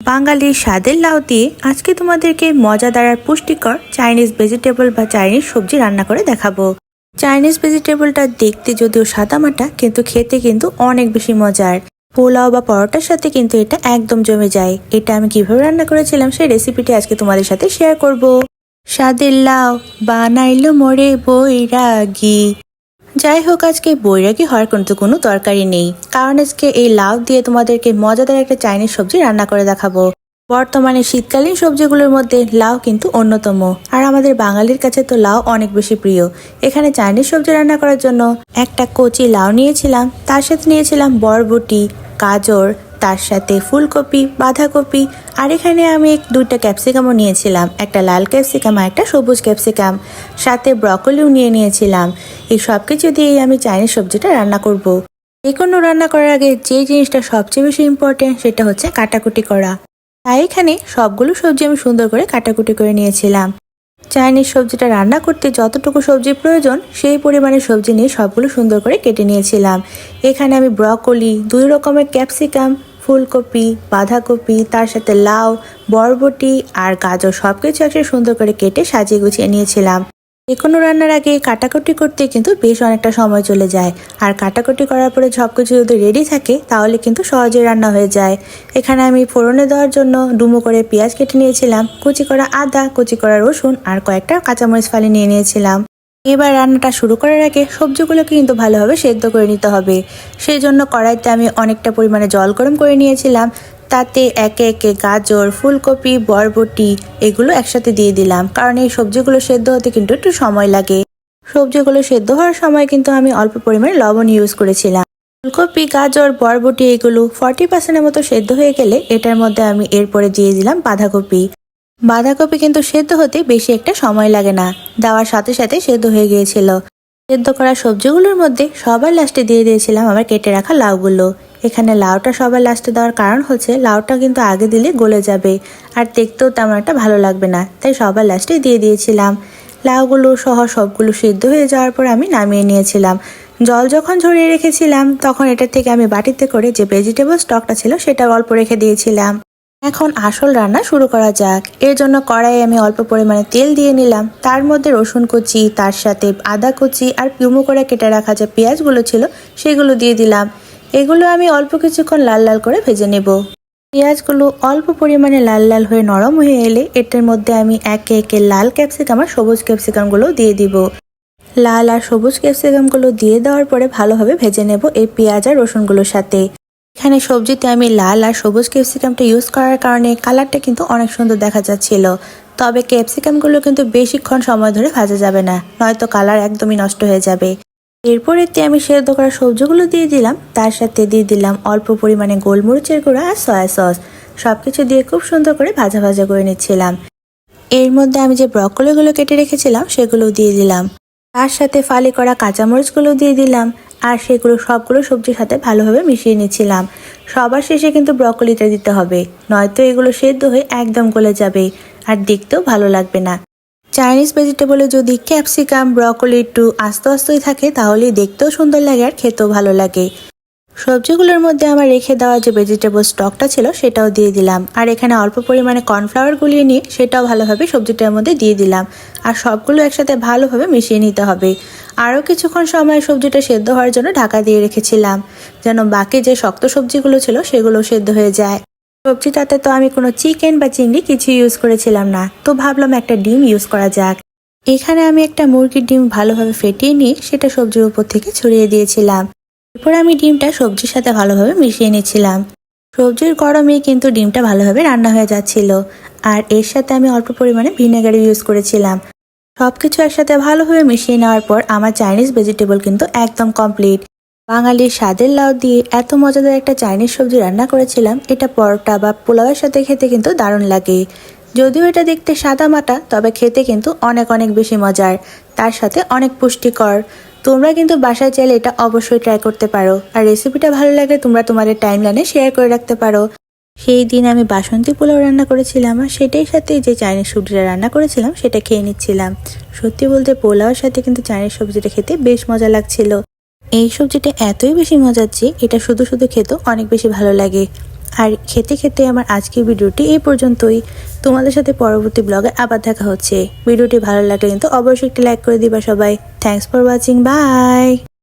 বাঙালির স্বাদের লাউ দিয়ে আজকে তোমাদেরকে মজাদার আর পুষ্টিকর চাইনিজ ভেজিটেবল বা চাইনিজ সবজি রান্না করে দেখাবো। চাইনিজ ভেজিটেবলটা দেখতে যদিও সাদামাটা, কিন্তু খেতে কিন্তু অনেক বেশি মজার। পোলাও বা পরোটার সাথে কিন্তু এটা একদম জমে যায়। এটা আমি কিভাবে রান্না করেছিলাম সেই রেসিপিটি আজকে তোমাদের সাথে শেয়ার করব। স্বাদের লাউ বানাইলো মোরে বৈরাগী। যাই হোক, আজকে বৈরাগী হওয়ার কিন্তু কোনো দরকারই নেই, কারণ আজকে এই লাউ দিয়ে তোমাদেরকে মজাদার একটা চাইনিজ সবজি রান্না করে দেখাবো। বর্তমানে শীতকালীন সবজিগুলোর মধ্যে লাউ কিন্তু অন্যতম, আর আমাদের বাঙালির কাছে তো লাউ অনেক বেশি প্রিয়। এখানে চাইনিজ সবজি রান্না করার জন্য একটা কচি লাউ নিয়েছিলাম, তার সাথে নিয়েছিলাম বরবটি, গাজর, তার সাথে ফুলকপি, বাঁধাকপি, আর এখানে আমি দুইটা ক্যাপসিকামও নিয়েছিলাম, একটা লাল ক্যাপসিকাম আর একটা সবুজ ক্যাপসিকাম, সাথে ব্রকলিও নিয়েছিলাম। এই সব কিছু দিয়ে আমি চাইনিজ সবজিটা রান্না করব। যে কোনো রান্না করার আগে যে জিনিসটা সবচেয়ে বেশি ইম্পর্টেন্ট সেটা হচ্ছে কাটাকুটি করা। তাই এখানে সবগুলো সবজি আমি সুন্দর করে কাটাকুটি করে নিয়েছিলাম। চাইনিজ সবজিটা রান্না করতে যতটুকু সবজি প্রয়োজন সেই পরিমাণে সবজি নিয়ে সবগুলো সুন্দর করে কেটে নিয়েছিলাম। এখানে আমি ব্রকলি, 2 রকমের ক্যাপসিকাম, ফুলকপি, বাঁধাকপি, তার সাথে লাউ, বরবটি আর গাজর সবকিছু একসাথে সুন্দর করে কেটে সাজিয়ে গুছিয়ে নিয়েছিলাম। যে কোনো রান্নার আগে কাটাকুটি করতে কিন্তু বেশ অনেকটা সময় চলে যায়, আর কাটাকুটি করার পরে সবকিছু যদি রেডি থাকে তাহলে কিন্তু সহজে রান্না হয়ে যায়। এখানে আমি ফোড়নে দেওয়ার জন্য ডুমো করে পেঁয়াজ কেটে নিয়েছিলাম, কুচি করা আদা, কুচি করা রসুন আর কয়েকটা কাঁচামরিচ ফালি নিয়েছিলাম। এবার রান্নাটা শুরু করার আগে সবজিগুলোকে কিন্তু ভালোভাবে সেদ্ধ করে নিতে হবে। সেই জন্য কড়াইতে আমি অনেকটা পরিমাণে জল গরম করে নিয়েছিলাম, তাতে একে একে গাজর, ফুলকপি, বরবটি এগুলো একসাথে দিয়ে দিলাম, কারণ এই সবজিগুলো সেদ্ধ হতে কিন্তু একটু সময় লাগে। সবজিগুলো সেদ্ধ হওয়ার সময় কিন্তু আমি অল্প পরিমাণে লবণ ইউজ করেছিলাম। ফুলকপি, গাজর, বরবটি এগুলো 40% মতো সেদ্ধ হয়ে গেলে এটার মধ্যে আমি এরপরে দিয়ে দিলাম বাঁধাকপি। বাঁধাকপি কিন্তু সেদ্ধ হতে বেশি একটা সময় লাগে না, দেওয়ার সাথে সাথে সেদ্ধ হয়ে গিয়েছিল। সেদ্ধ করা সবজিগুলোর মধ্যে সবার লাস্টে দিয়ে দিয়েছিলাম আমার কেটে রাখা লাউগুলো। এখানে লাউটা সবার লাস্টে দেওয়ার কারণ হচ্ছে লাউটা কিন্তু আগে দিলে গলে যাবে আর দেখতেও তেমন একটা ভালো লাগবে না, তাই সবার লাস্টে দিয়ে দিয়েছিলাম। লাউগুলো সহ সবগুলো সিদ্ধ হয়ে যাওয়ার পর আমি নামিয়ে নিয়েছিলাম। জল যখন ঝরিয়ে রেখেছিলাম তখন এটা থেকে আমি বাটিতে করে যে ভেজিটেবল স্টকটা ছিল সেটা অল্প রেখে দিয়েছিলাম। এখন আসল রান্না শুরু করা যাক। এর জন্য কড়াইয়ে আমি অল্প পরিমাণে তেল দিয়ে নিলাম, তার মধ্যে রসুন কুচি, তার সাথে আদা কুচি আর ডুমো করে কেটে রাখা যে পেঁয়াজগুলো ছিল সেগুলো দিয়ে দিলাম। এগুলো আমি অল্প কিছুক্ষণ লাল লাল করে ভেজে নেব। পেঁয়াজগুলো অল্প পরিমাণে লাল লাল হয়ে নরম হয়ে এলে এটার মধ্যে আমি একে একে লাল ক্যাপসিকাম আর সবুজ ক্যাপসিকামগুলো দিয়ে দিব। লাল আর সবুজ ক্যাপসিকামগুলো দিয়ে দেওয়ার পরে ভালোভাবে ভেজে নেব এই পেঁয়াজ আর রসুনগুলোর সাথে। এখানে সবজিতে আমি লাল আর সবুজ ক্যাপসিকামটা ইউজ করার কারণে কালারটা কিন্তু অনেক সুন্দর দেখা যাচ্ছিল। তবে ক্যাপসিকামগুলো কিন্তু বেশিক্ষণ সময় ধরে ভাজা যাবে না, নয়তো কালার একদমই নষ্ট হয়ে যাবে। এরপর এতে আমি সেদ্ধ করা সবজিগুলো দিয়ে দিলাম, তার সাথে দিয়ে দিলাম অল্প পরিমাণে গোলমরিচের গুঁড়া আর সয়া সস। সবকিছু দিয়ে খুব সুন্দর করে ভাজা ভাজা করে নিচ্ছিলাম। এর মধ্যে আমি যে ব্রকলিগুলো কেটে রেখেছিলাম সেগুলো দিয়ে দিলাম, তার সাথে ফালি করা কাঁচামরিচগুলো দিয়ে দিলাম, আর সেগুলো সবগুলো সবজির সাথে ভালোভাবে মিশিয়ে নিচ্ছিলাম। সবার শেষে কিন্তু ব্রকলিটা দিতে হবে, নয়তো এগুলো সেদ্ধ হয়ে একদম গলে যাবে আর দেখতেও ভালো লাগবে না। চাইনিজ ভেজিটেবলে যদি ক্যাপসিকাম, ব্রকলি একটু আস্তে আস্তেই থাকে তাহলেই দেখতেও সুন্দর লাগে আর খেতেও ভালো লাগে। সবজিগুলোর মধ্যে আমার রেখে দেওয়া যে ভেজিটেবল স্টকটা ছিল সেটাও দিয়ে দিলাম, আর এখানে অল্প পরিমাণে কর্নফ্লাওয়ার গুলিয়ে নিয়ে সেটাও ভালোভাবে সবজিটার মধ্যে দিয়ে দিলাম, আর সবগুলো একসাথে ভালোভাবে মিশিয়ে নিতে হবে। আরও কিছুক্ষণ সময় সবজিটা সেদ্ধ হওয়ার জন্য ঢাকা দিয়ে রেখেছিলাম, যেন বাকি যে শক্ত সবজিগুলো ছিল সেগুলো সেদ্ধ হয়ে যায়। সবজিটাতে তো আমি কোনো চিকেন বা চিংড়ি কিছু ইউজ করেছিলাম না, তো ভাবলাম একটা ডিম ইউজ করা যাক। এখানে আমি একটা মুরগির ডিম ভালোভাবে ফেটিয়ে নিয়ে সেটা সবজির উপর থেকে ছড়িয়ে দিয়েছিলাম। এরপর আমি ডিমটা সবজির সাথে ভালোভাবে মিশিয়ে নিচ্ছিলাম। সবজির গরমে কিন্তু ডিমটা ভালোভাবে রান্না হয়ে যাচ্ছিল, আর এর সাথে আমি অল্প পরিমাণে ভিনেগার ইউজ করেছিলাম। সবকিছু একসাথে ভালোভাবে মিশিয়ে নেওয়ার পর আমার চাইনিজ ভেজিটেবল কিন্তু একদম কমপ্লিট। বাঙালির স্বাদের লাউ দিয়ে এত মজাদার একটা চাইনিজ সবজি রান্না করেছিলাম, এটা পরোটা বা পোলাওয়ের সাথে খেতে কিন্তু দারুণ লাগে। যদিও এটা দেখতে সাদা মাটা, তবে খেতে কিন্তু অনেক অনেক বেশি মজার, তার সাথে অনেক পুষ্টিকর। তোমরা কিন্তু বাসায় চাইলে এটা অবশ্যই ট্রাই করতে পারো, আর রেসিপিটা ভালো লাগে তোমরা তোমাদের টাইমলাইনে শেয়ার করে রাখতে পারো। সেই দিন আমি বাসন্তী পোলাও রান্না করেছিলাম, আর সেটাই সাথে যে চাইনিজ সবজিটা রান্না করেছিলাম সেটা খেয়ে নিচ্ছিলাম। সত্যি বলতে পোলাওয়ের সাথে কিন্তু চাইনিজ সবজিটা খেতে বেশ মজা লাগছিল। এই সবজিটা এতই বেশি মজার যে এটা শুধু শুধু খেতেও অনেক বেশি ভালো লাগে। আর খেতে খেতে আমার আজকের ভিডিওটি এই পর্যন্তই। তোমাদের সাথে পরবর্তী ব্লগে আবার দেখা হচ্ছে। ভিডিওটি ভালো লাগলে কিন্তু অবশ্যই একটি লাইক করে দিবা সবাই। Thanks for watching, by.